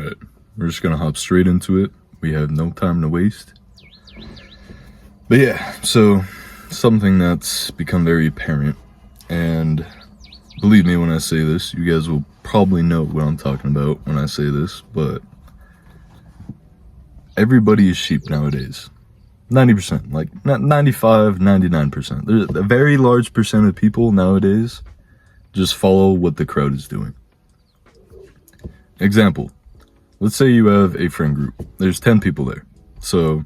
Alright, we're just gonna hop straight into it. We have no time to waste. But yeah, so something that's become very apparent, and believe me when I say this, you guys will probably know what I'm talking about when I say this, but everybody is sheep nowadays. 90%, like 95, 99%. There's a very large percent of people nowadays just follow what the crowd is doing. Example, let's say you have a friend group. There's 10 people there. So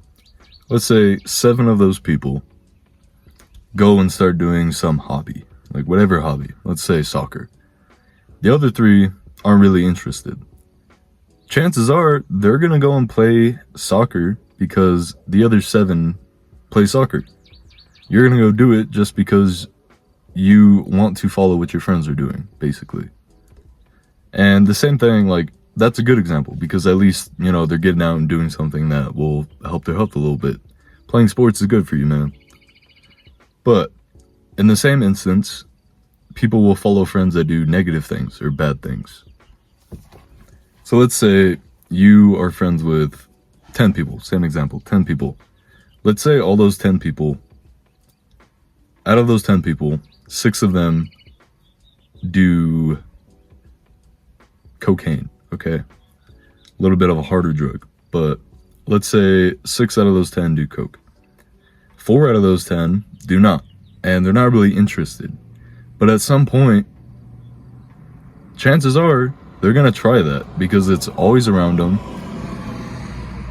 let's say 7 of those people go and start doing some hobby, like whatever hobby. Let's say soccer. The other 3 aren't really interested. Chances are they're gonna go and play soccer because the other 7 play soccer. You're gonna go do it just because you want to follow what your friends are doing, basically. And the same thing, like, that's a good example because at least, you know, they're getting out and doing something that will help their health a little bit. Playing sports is good for you, man. But in the same instance, people will follow friends that do negative things or bad things. So let's say you are friends with 10 people, same example, 10 people. Let's say all those 10 people, out of those 10 people, 6 of them do cocaine, okay? A little bit of a harder drug, but let's say 6 out of those 10 do coke. 4 out of those 10 do not, and they're not really interested. But at some point, chances are they're gonna try that because it's always around them.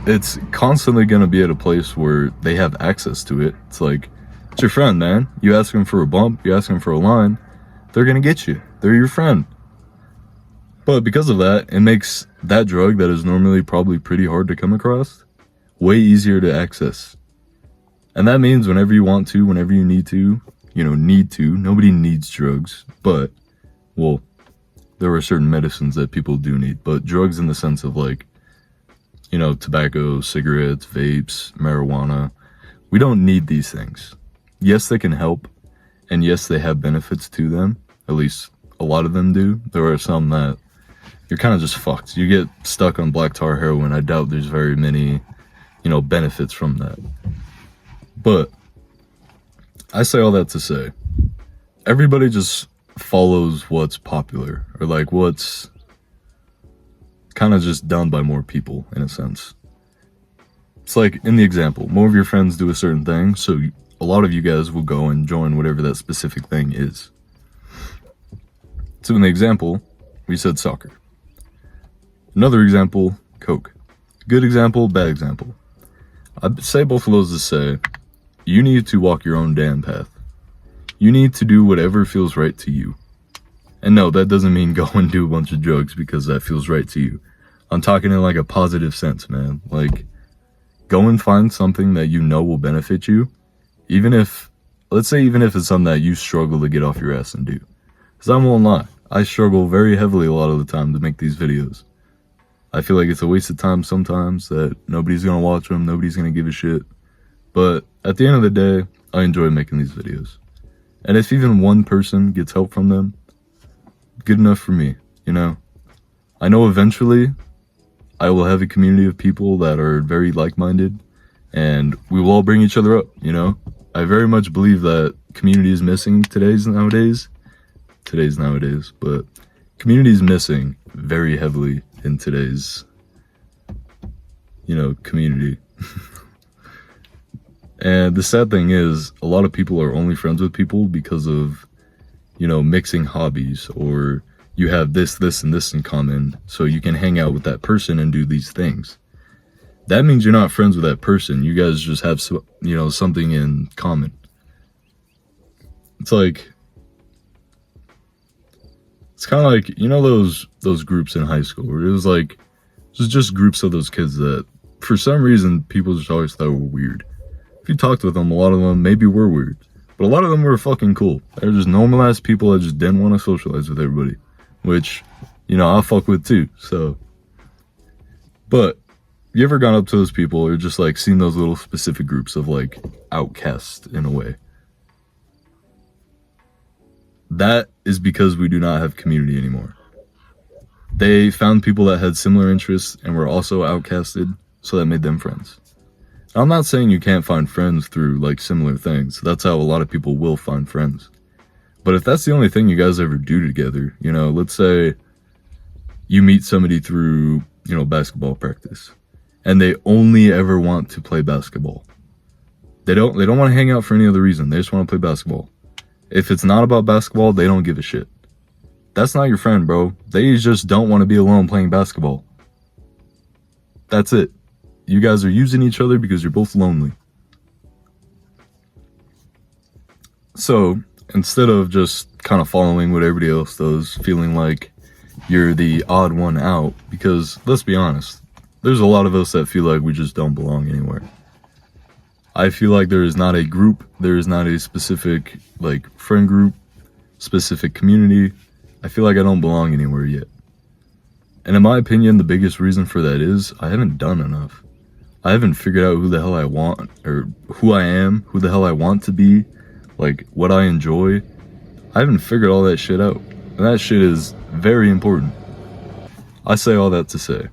It's constantly gonna be at a place where they have access to it. It's like, it's your friend, man. You ask them for a bump, you ask them for a line, they're gonna get you. They're your friend. But because of that, it makes that drug that is normally probably pretty hard to come across way easier to access. And that means whenever you want to, whenever you need to, nobody needs drugs, but, well, there are certain medicines that people do need, but drugs in the sense of like, you know, tobacco, cigarettes, vapes, marijuana, we don't need these things. Yes, they can help, and yes, they have benefits to them, at least a lot of them do. There are some that you're kind of just fucked. You get stuck on black tar heroin, I doubt there's very many, benefits from that. But I say all that to say, everybody just follows what's popular, or like what's kind of just done by more people in a sense. It's like in the example, more of your friends do a certain thing, so a lot of you guys will go and join whatever that specific thing is. So in the example, we said soccer. Another example, coke. Good example, bad example. I'd say both of those to say, you need to walk your own damn path. You need to do whatever feels right to you. And no, that doesn't mean go and do a bunch of drugs because that feels right to you. I'm talking in like a positive sense, man. Like, go and find something that you know will benefit you. Even if it's something that you struggle to get off your ass and do. Because I won't lie, I struggle very heavily a lot of the time to make these videos. I feel like it's a waste of time sometimes, that nobody's gonna watch them, nobody's gonna give a shit. But at the end of the day, I enjoy making these videos. And if even one person gets help from them, good enough for me, you know? I know eventually I will have a community of people that are very like-minded, and we will all bring each other up, you know? I very much believe that community is missing nowadays, but community is missing very heavily in today's, community. And the sad thing is, a lot of people are only friends with people because of, mixing hobbies, or you have this, and this in common, so you can hang out with that person and do these things. That means you're not friends with that person. You guys just have, something in common. It's like, it's kind of like, those groups in high school where it was like, just groups of those kids that, for some reason, people just always thought were weird. If you talked with them, a lot of them maybe were weird, but a lot of them were fucking cool. They were just normal ass people that just didn't want to socialize with everybody, which, I'll fuck with too, so. But, you ever gone up to those people or just like seen those little specific groups of like outcasts in a way? That is because we do not have community anymore. They found people that had similar interests and were also outcasted, so that made them friends. I'm not saying you can't find friends through like similar things. That's how a lot of people will find friends. But if that's the only thing you guys ever do together, you know, let's say you meet somebody through, you know, basketball practice and they only ever want to play basketball. They don't want to hang out for any other reason. They just want to play basketball. If it's not about basketball, they don't give a shit. That's not your friend, bro. They just don't want to be alone playing basketball. That's it. You guys are using each other because you're both lonely. So, instead of just kind of following what everybody else does, feeling like you're the odd one out, because let's be honest, there's a lot of us that feel like we just don't belong anywhere. I feel like there is not a group, there is not a specific like friend group, specific community. I feel like I don't belong anywhere yet. And in my opinion, the biggest reason for that is I haven't done enough. I haven't figured out who the hell I want, or who I am, who the hell I want to be, like what I enjoy. I haven't figured all that shit out. And that shit is very important. I say all that to say,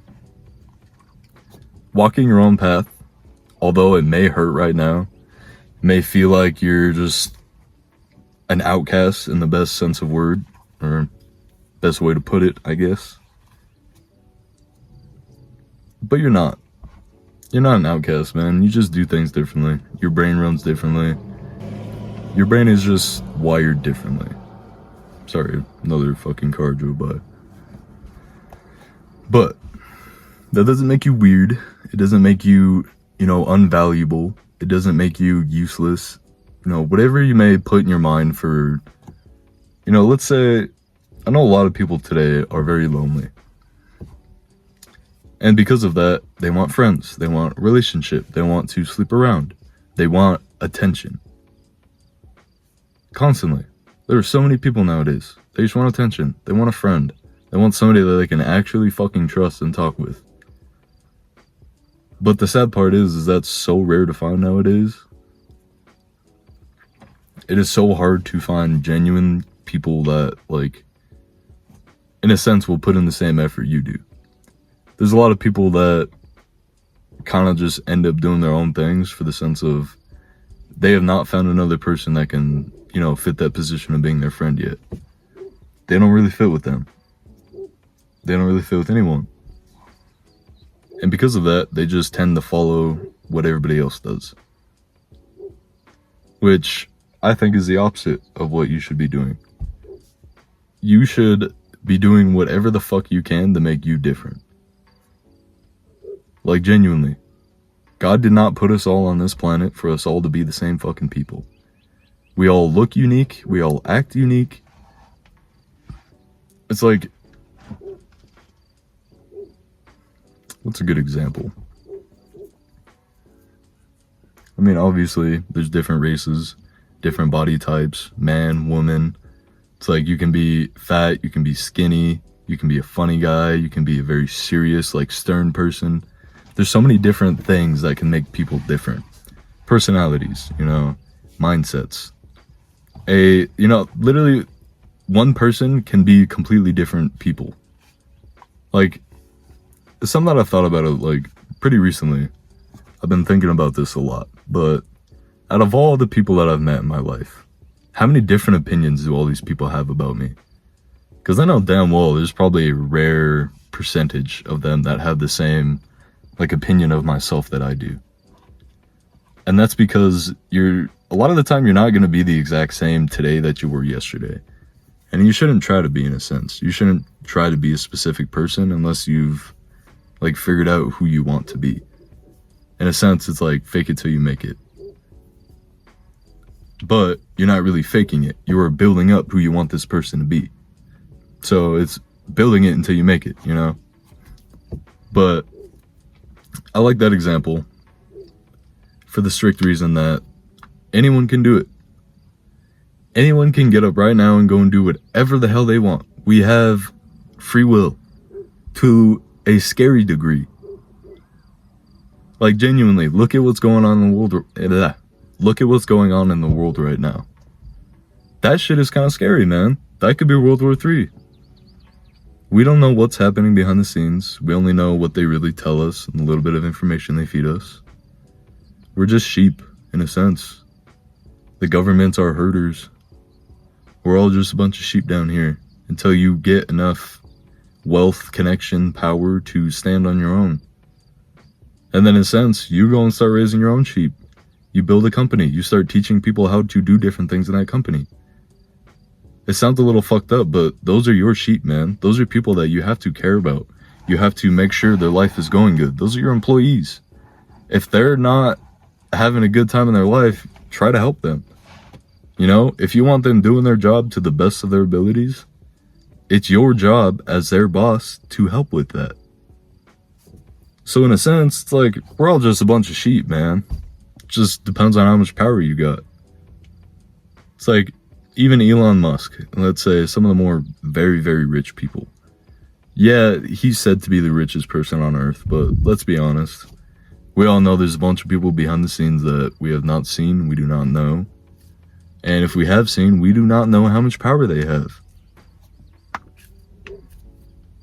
walking your own path, although it may hurt right now, may feel like you're just an outcast in the best sense of word, or best way to put it, I guess. But you're not. You're not an outcast, man. You just do things differently. Your brain runs differently. Your brain is just wired differently. Sorry, another fucking car drove by. But that doesn't make you weird. It doesn't make you, you know, unvaluable. It doesn't make you useless. You know, whatever you may put in your mind for, you know, let's say, I know a lot of people today are very lonely. And because of that, they want friends. They want a relationship. They want to sleep around. They want attention. Constantly. There are so many people nowadays. They just want attention. They want a friend. They want somebody that they can actually fucking trust and talk with. But the sad part is that's so rare to find nowadays. It is so hard to find genuine people that, like, in a sense, will put in the same effort you do. There's a lot of people that kind of just end up doing their own things for the sense of they have not found another person that can, you know, fit that position of being their friend yet. They don't really fit with them. They don't really fit with anyone. And because of that, they just tend to follow what everybody else does. Which I think is the opposite of what you should be doing. You should be doing whatever the fuck you can to make you different. Like, genuinely. God did not put us all on this planet for us all to be the same fucking people. We all look unique. We all act unique. It's like, what's a good example? I mean, obviously, there's different races, different body types, man, woman. It's like you can be fat, you can be skinny, you can be a funny guy, you can be a very serious, like, stern person. There's so many different things that can make people different. Personalities, you know, mindsets. Literally, one person can be completely different people. Like, it's something that I've thought about, like, pretty recently. I've been thinking about this a lot. But out of all the people that I've met in my life, how many different opinions do all these people have about me? Because I know damn well there's probably a rare percentage of them that have the same, like, opinion of myself that I do. And that's because a lot of the time you're not going to be the exact same today that you were yesterday. And you shouldn't try to be, in a sense. You shouldn't try to be a specific person unless you've, like, figured out who you want to be. In a sense, it's like fake it till you make it. But you're not really faking it. You are building up who you want this person to be. So it's building it until you make it, you know? But I like that example for the strict reason that anyone can do it. Anyone can get up right now and go and do whatever the hell they want. We have free will to a scary degree. Like, genuinely, look at what's going on in the world. Look at what's going on in the world right now. That shit is kind of scary, man. That could be World War III. We don't know what's happening behind the scenes. We only know what they really tell us and a little bit of information they feed us. We're just sheep, in a sense. The governments are herders. We're all just a bunch of sheep down here until you get enough wealth, connection, power to stand on your own. And then in a sense, you go and start raising your own sheep. You build a company. You start teaching people how to do different things in that company. It sounds a little fucked up, but those are your sheep, man. Those are people that you have to care about. You have to make sure their life is going good. Those are your employees. If they're not having a good time in their life, try to help them. You know, if you want them doing their job to the best of their abilities, it's your job as their boss to help with that. So in a sense, it's like, we're all just a bunch of sheep, man. It just depends on how much power you got. It's like, even Elon Musk, let's say some of the more very, very rich people. Yeah, he's said to be the richest person on earth, but let's be honest. We all know there's a bunch of people behind the scenes that we have not seen, we do not know. And if we have seen, we do not know how much power they have.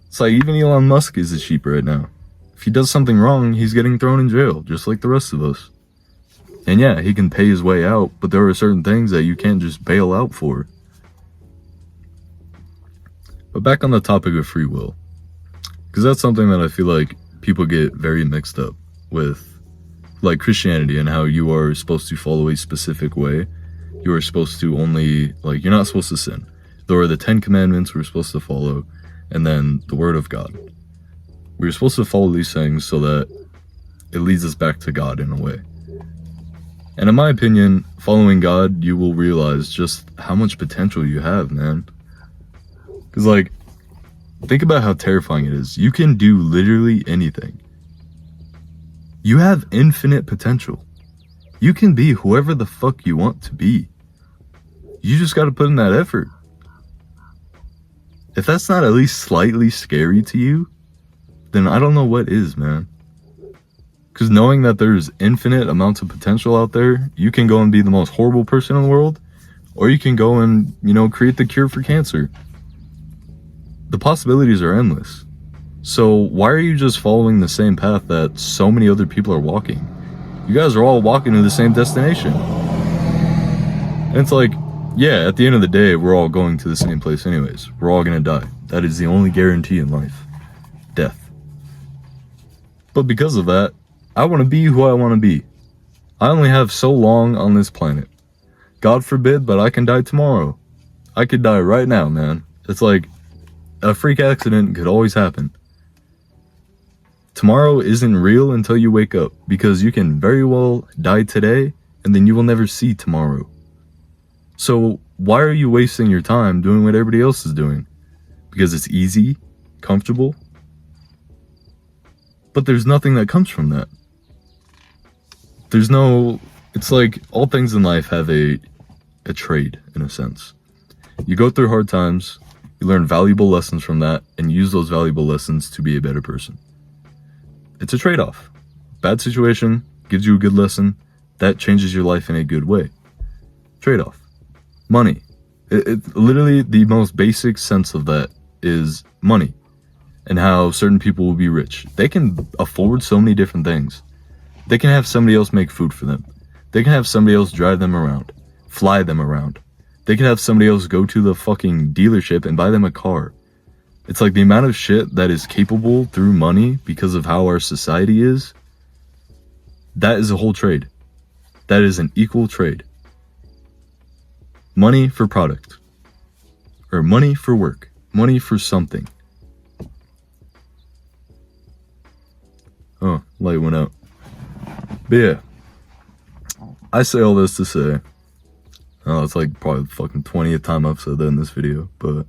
It's like even Elon Musk is a sheep right now. If he does something wrong, he's getting thrown in jail, just like the rest of us. And yeah, he can pay his way out, but there are certain things that you can't just bail out for. But back on the topic of free will, because that's something that I feel like people get very mixed up with, like Christianity and how you are supposed to follow a specific way. You are supposed to only, like, you're not supposed to sin. There are the 10 commandments we're supposed to follow, and then the word of God. We're supposed to follow these things so that it leads us back to God in a way. And in my opinion, following God, you will realize just how much potential you have, man. Because, like, think about how terrifying it is. You can do literally anything. You have infinite potential. You can be whoever the fuck you want to be. You just gotta put in that effort. If that's not at least slightly scary to you, then I don't know what is, man. Because knowing that there's infinite amounts of potential out there, you can go and be the most horrible person in the world, or you can go and, you know, create the cure for cancer. The possibilities are endless. So why are you just following the same path that so many other people are walking? You guys are all walking to the same destination. And it's like, yeah, at the end of the day, we're all going to the same place anyways. We're all gonna die. That is the only guarantee in life. Death. But because of that, I want to be who I want to be. I only have so long on this planet. God forbid, but I can die tomorrow. I could die right now, man. It's like, a freak accident could always happen. Tomorrow isn't real until you wake up, because you can very well die today, and then you will never see tomorrow. So why are you wasting your time doing what everybody else is doing? Because it's easy, comfortable? But there's nothing that comes from that. There's no, it's like all things in life have a trade, in a sense. You go through hard times, you learn valuable lessons from that, and use those valuable lessons to be a better person. It's a trade-off. Bad situation gives you a good lesson, that changes your life in a good way. Trade-off. Money. It literally, the most basic sense of that is money. And how certain people will be rich. They can afford so many different things. They can have somebody else make food for them. They can have somebody else drive them around, fly them around. They can have somebody else go to the fucking dealership and buy them a car. It's like the amount of shit that is capable through money because of how our society is. That is a whole trade. That is an equal trade. Money for product. Or money for work. Money for something. Oh, light went out. But yeah, I say all this to say, it's like probably the fucking 20th time I've said that in this video, but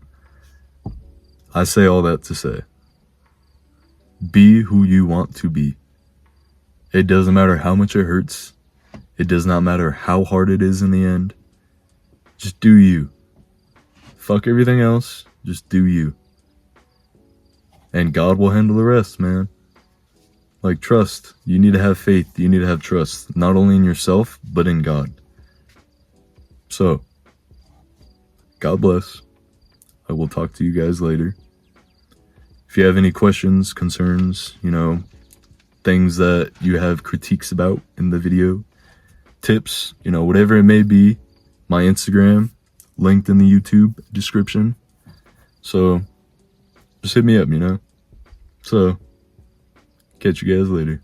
I say all that to say, be who you want to be. It doesn't matter how much it hurts. It does not matter how hard it is in the end. Just do you. Fuck everything else. Just do you. And God will handle the rest, man. Like, trust. You need to have faith. You need to have trust. Not only in yourself, but in God. So, God bless. I will talk to you guys later. If you have any questions, concerns, you know, things that you have critiques about in the video, tips, you know, whatever it may be, my Instagram linked in the YouTube description. So just hit me up, you know. So catch you guys later.